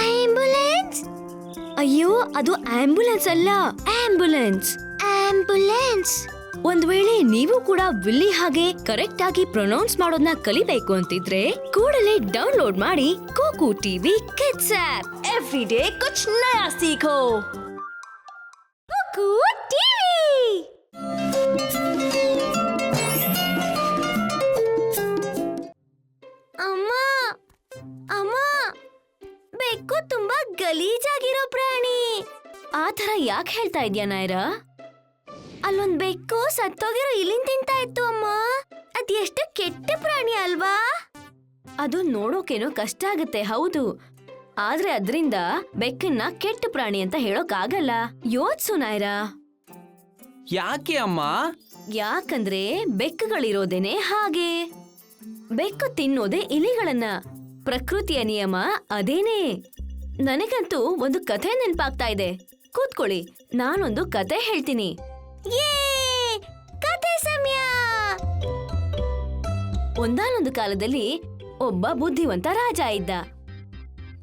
Ambulance? ಅಯ್ಯೋ, ಅದು ambulance ಅಲ್ಲ, ಆಂಬ್ಯುಲೆನ್ಸ್. ಆಂಬ್ಯುಲೆನ್ಸ್. ಒಂದ್ ವೇಳೆ ನೀವು ಕೂಡ ವಿಲ್ಲಿ ಹಾಗೆ ಕರೆಕ್ಟ್ ಆಗಿ ಪ್ರೊನೌನ್ಸ್ ಮಾಡೋದನ್ನ ಕಲಿಬೇಕು ಅಂತಿದ್ರೆ ಕೂಡಲೇ ಡೌನ್ಲೋಡ್ ಮಾಡಿ Koku TV kids app. Every day ಕುಚ್ ನಯಾ ಸೀಖೋ. Koku TV. ಅಮ್ಮ ಅಮ್ಮ, ಬೆಕ್ಕು ತುಂಬಾ ಗಲೀಜಾಗಿರೋ ಪ್ರಾಣಿ. ಆ ಥರ ಯಾಕೆ ಹೇಳ್ತಾ ಇದ್ಯಾ ನಾಯರಾ? ಅಲ್ಲೊಂದ್ ಬೆಕ್ಕು ಸತ್ತೋಗಿರೋ ಇಲಿನ್ ತಿಂತಾ ಇತ್ತು ಅಮ್ಮ. ಅದ್ ಎಷ್ಟು ಕೆಟ್ಟ ಪ್ರಾಣಿ ಅಲ್ವಾ? ಅದು ನೋಡೋಕೇನೋ ಕಷ್ಟ ಆಗತ್ತೆ, ಹೌದು. ಆದ್ರೆ ಅದ್ರಿಂದ ಬೆಕ್ಕನ್ನ ಕೆಟ್ಟ ಪ್ರಾಣಿ ಅಂತ ಹೇಳೋಕಾಗಲ್ಲ. ಯೋಚ್ಸು ನಾಯರಾ. ಯಾಕೆ ಅಮ್ಮ? ಯಾಕಂದ್ರೆ ಬೆಕ್ಕುಗಳಿರೋದೇನೆ ಹಾಗೆ. ಬೆಕ್ಕು ತಿನ್ನೋದೇ ಇಲಿಗಳನ್ನ. ಪ್ರಕೃತಿಯ ನಿಯಮ ಅದೇನೇ. ನನಗಂತೂ ಒಂದು ಕಥೆ ನೆನ್ಪಾಗ್ತಾ ಇದೆ. ಕೂತ್ಕೊಳ್ಳಿ, ನಾನೊಂದು ಕತೆ ಹೇಳ್ತೀನಿ. ಕಥೆ ಸಮಯ. ಒಂದಾನೊಂದು ಕಾಲದಲ್ಲಿ ಒಬ್ಬ ಬುದ್ಧಿವಂತ ರಾಜ ಇದ್ದ.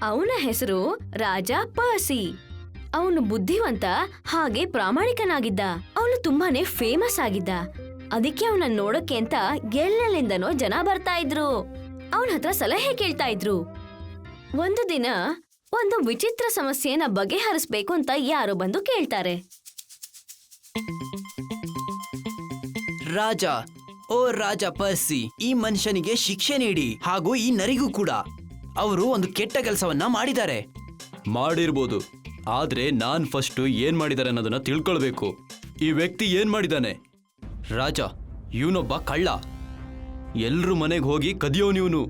ಅವನ ಹೆಸರು ರಾಜ ಪರ್ಸಿ. ಅವನು ಬುದ್ಧಿವಂತ ಹಾಗೆ ಪ್ರಾಮಾಣಿಕನಾಗಿದ್ದ. ಅವನು ತುಂಬಾನೇ ಫೇಮಸ್ ಆಗಿದ್ದ. ಅದಕ್ಕೆ ಅವನ ನೋಡಕ್ಕೆ ಅಂತ ಎಲ್ಲೆಲ್ಲಿಂದನೋ ಜನ ಬರ್ತಾ ಇದ್ರು. ಅವನ ಹತ್ರ ಸಲಹೆ ಕೇಳ್ತಾ ಇದ್ರು. ಒಂದು ದಿನ ಒಂದು ವಿಚಿತ್ರ ಸಮಸ್ಯೆನ ಬಗೆಹರಿಸ್ಬೇಕು ಅಂತ ಯಾರೋ ಬಂದು ಕೇಳ್ತಾರೆ. ರಾಜ, ಓ ರಾಜ ಪರ್ಸಿ, ಈ ಮನುಷ್ಯನಿಗೆ ಶಿಕ್ಷೆ ನೀಡಿ, ಹಾಗೂ ಈ ನರಿಗೂ ಕೂಡ. ಅವರು ಒಂದು ಕೆಟ್ಟ ಕೆಲಸವನ್ನ ಮಾಡಿದ್ದಾರೆ. ಮಾಡಿರ್ಬೋದು, ಆದ್ರೆ ನಾನ್ ಫಸ್ಟ್ ಏನ್ ಮಾಡಿದ್ದಾರೆ ಅನ್ನೋದನ್ನ ತಿಳ್ಕೊಳ್ಬೇಕು. ಈ ವ್ಯಕ್ತಿ ಏನ್ ಮಾಡಿದಾನೆ? ರಾಜ, ಇವನೊಬ್ಬ ಕಳ್ಳ. ಎಲ್ರು ಮನೆಗೆ ಹೋಗಿ ಕದಿಯೋನಿವ್ನು.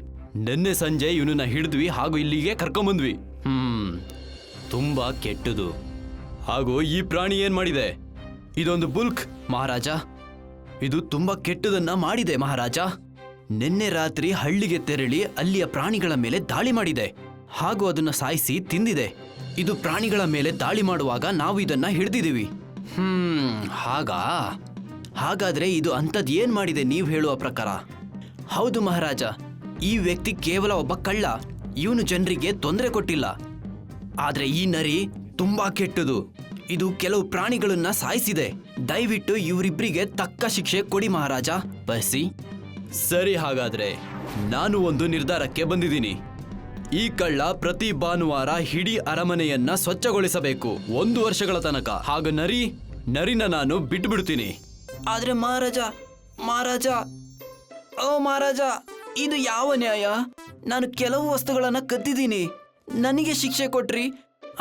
ನಿನ್ನೆ ಸಂಜೆ ಇವನನ್ನ ಹಿಡಿದ್ವಿ ಹಾಗೂ ಇಲ್ಲಿಗೆ ಕರ್ಕೊಂಬಂದ್ವಿ. ತುಂಬಾ ಕೆಟ್ಟದು. ಹಾಗೂ ಈ ಪ್ರಾಣಿ ಏನ್ ಮಾಡಿದೆ? ಇದೊಂದು ಬುಲ್ಕ್ ಮಹಾರಾಜ. ಇದು ತುಂಬಾ ಕೆಟ್ಟದನ್ನ ಮಾಡಿದೆ ಮಹಾರಾಜ. ನಿನ್ನೆ ರಾತ್ರಿ ಹಳ್ಳಿಗೆ ತೆರಳಿ ಅಲ್ಲಿಯ ಪ್ರಾಣಿಗಳ ಮೇಲೆ ದಾಳಿ ಮಾಡಿದೆ ಹಾಗೂ ಅದನ್ನ ಸಾಯಿಸಿ ತಿಂದಿದೆ. ಇದು ಪ್ರಾಣಿಗಳ ಮೇಲೆ ದಾಳಿ ಮಾಡುವಾಗ ನಾವು ಇದನ್ನ ಹಿಡಿದಿದ್ದೀವಿ. ಹಾಗಾದ್ರೆ ಇದು ಅಂಥದ್ದು ಏನ್ ಮಾಡಿದೆ ನೀವು ಹೇಳುವ ಪ್ರಕಾರ? ಹೌದು ಮಹಾರಾಜ, ಈ ವ್ಯಕ್ತಿ ಕೇವಲ ಒಬ್ಬ ಕಳ್ಳ. ಇವನು ಜನರಿಗೆ ತೊಂದರೆ ಕೊಟ್ಟಿಲ್ಲ. ಆದ್ರೆ ಈ ನರಿ ತುಂಬಾ ಕೆಟ್ಟದು. ಇದು ಕೆಲವು ಪ್ರಾಣಿಗಳನ್ನ ಸಾಯಿಸಿದೆ. ದಯವಿಟ್ಟು ಇವರಿಬ್ಬರಿಗೆ ತಕ್ಕ ಶಿಕ್ಷೆ ಕೊಡಿ ಮಹಾರಾಜ ಪರ್ಸಿ. ಸರಿ, ಹಾಗಾದ್ರೆ ನಾನು ಒಂದು ನಿರ್ಧಾರಕ್ಕೆ ಬಂದಿದ್ದೀನಿ. ಈ ಕಳ್ಳ ಪ್ರತಿ ಭಾನುವಾರ ಇಡೀ ಅರಮನೆಯನ್ನ ಸ್ವಚ್ಛಗೊಳಿಸಬೇಕು 1 ವರ್ಷಗಳ ತನಕ. ಹಾಗೂ ನರಿನ ನಾನು ಬಿಟ್ಬಿಡ್ತೀನಿ. ಆದ್ರೆ ಮಹಾರಾಜ, ಓ ಮಹಾರಾಜ, ಇದು ಯಾವ ನ್ಯಾಯ? ನಾನು ಕೆಲವು ವಸ್ತುಗಳನ್ನ ಕದ್ದಿದ್ದೀನಿ, ನನಗೆ ಶಿಕ್ಷೆ ಕೊಟ್ರಿ,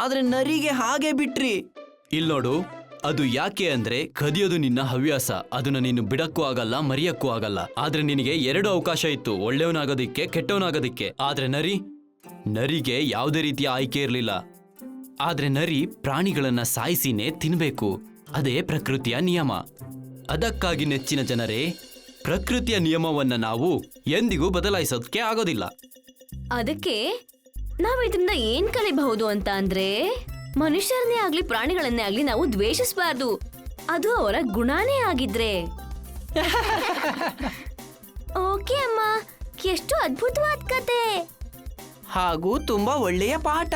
ಆದ್ರೆ ನರಿಗೆ ಹಾಗೆ ಬಿಟ್ರಿ. ಇಲ್ನೋಡು, ಅದು ಯಾಕೆ ಅಂದ್ರೆ ಕದಿಯೋದು ನಿನ್ನ ಹವ್ಯಾಸ. ಅದನ್ನ ನೀನು ಬಿಡಕ್ಕೂ ಆಗಲ್ಲ, ಮರೆಯಕ್ಕೂ ಆಗಲ್ಲ. ಆದ್ರೆ ನಿನಗೆ 2 ಅವಕಾಶ ಇತ್ತು, ಒಳ್ಳೆಯವನಾಗೋದಿಕ್ಕೆ, ಕೆಟ್ಟವನಾಗೋದಿಕ್ಕೆ. ಆದ್ರೆ ನರಿಗೆ ಯಾವುದೇ ರೀತಿಯ ಆಯ್ಕೆ ಇರಲಿಲ್ಲ. ಆದ್ರೆ ನರಿ ಪ್ರಾಣಿಗಳನ್ನ ಸಾಯಿಸಿನೇ ತಿನ್ಬೇಕು. ಅದೇ ಪ್ರಕೃತಿಯ ನಿಯಮ. ಅದಕ್ಕಾಗಿ ನೆಚ್ಚಿನ ಜನರೇ, ಪ್ರಕೃತಿಯ ನಿಯಮವನ್ನ ನಾವು ಎಂದಿಗೂ ಬದಲಾಯಿಸೋದಕ್ಕೆ ಆಗೋದಿಲ್ಲ. ಅದಕ್ಕೆ ನಾವ್ ಇದರಿಂದ ಏನ್ ಕಲಿಬಹುದು ಅಂತ ಅಂದ್ರೆ, ಮನುಷ್ಯರನ್ನೇ ಆಗ್ಲಿ ಪ್ರಾಣಿಗಳನ್ನೇ ಆಗ್ಲಿ ನಾವು ದ್ವೇಷಿಸಬಾರ್ದು. ಅದು ಅವರ ಗುಣನೇ ಆಗಿದ್ರೆ. ಓಕೆ ಅಮ್ಮ, ಎಷ್ಟು ಅದ್ಭುತವಾದ ಕತೆ ಹಾಗೂ ತುಂಬಾ ಒಳ್ಳೆಯ ಪಾಠ.